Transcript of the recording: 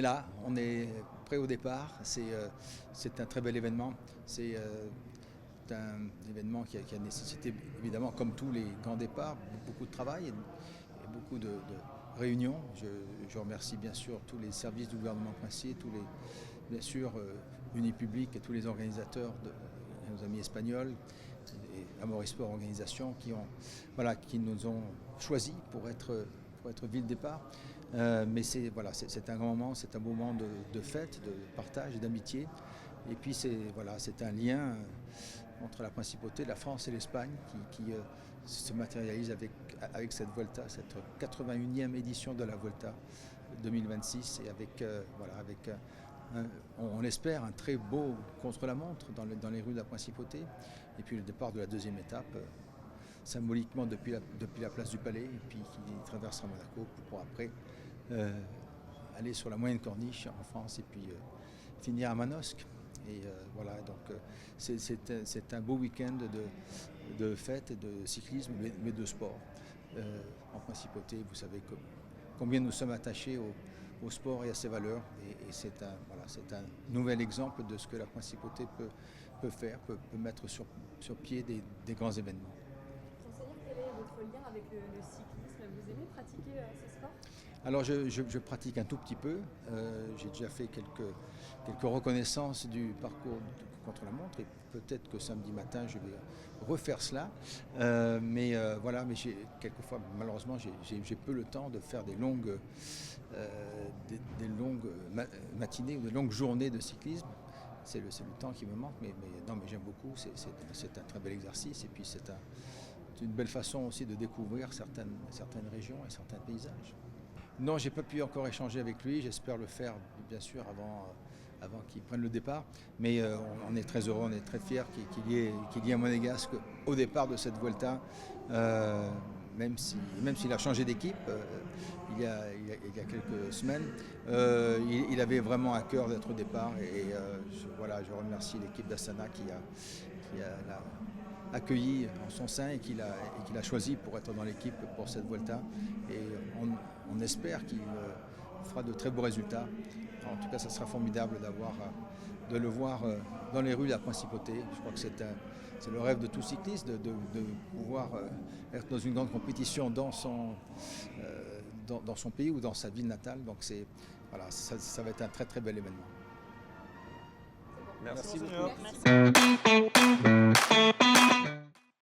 là, on est prêt au départ. C'est un très bel événement. C'est un événement qui a nécessité, évidemment, comme tous les grands départs, beaucoup de travail et beaucoup de réunions. Je remercie bien sûr tous les services du gouvernement princier, bien sûr Unipublic et tous les organisateurs, nos amis espagnols et Amorisport Organisation qui nous ont choisis pour être ville départ. Mais c'est un grand moment, c'est un moment de fête, de partage et d'amitié. Et puis c'est un lien entre la Principauté, la France et l'Espagne qui se matérialise avec cette Vuelta, cette 81e édition de la Vuelta 2026 et avec on espère un très beau contre-la-montre dans les rues de la Principauté. Et puis le départ de la deuxième étape, symboliquement depuis la place du Palais, et puis qui traversera Monaco pour après aller sur la moyenne corniche en France et puis finir à Manosque. Et donc c'est un beau week-end de fête et de cyclisme, mais de sport. En Principauté, vous savez combien nous sommes attachés au sport et à ses valeurs. Et c'est un nouvel exemple de ce que la Principauté peut faire, peut mettre sur pied des grands événements. Monseigneur, quel est votre lien avec le cyclisme? Vous aimez pratiquer ce sport? Alors je pratique un tout petit peu. J'ai déjà fait quelques reconnaissances du parcours contre la montre et peut-être que samedi matin je vais refaire cela. Mais quelquefois malheureusement j'ai peu le temps de faire des longues matinées ou des longues journées de cyclisme. C'est le temps qui me manque, mais j'aime beaucoup. C'est un très bel exercice et puis c'est une belle façon aussi de découvrir certaines régions et certains paysages. Non, j'ai pas pu encore échanger avec lui. J'espère le faire, bien sûr, avant qu'il prenne le départ. Mais on est très heureux, on est très fiers qu'il y ait un Monégasque au départ de cette Vuelta, même s'il a changé d'équipe il y a quelques semaines. Il avait vraiment à cœur d'être au départ. Et je remercie l'équipe d'Astana qui l'a accueilli en son sein et qu'il a choisi pour être dans l'équipe pour cette Vuelta. Et on espère qu'il fera de très beaux résultats. En tout cas, ça sera formidable de le voir dans les rues de la Principauté. Je crois que c'est le rêve de tout cycliste de pouvoir être dans une grande compétition dans son pays ou dans sa ville natale. Donc ça va être un très très bel événement. Merci Merci. beaucoup.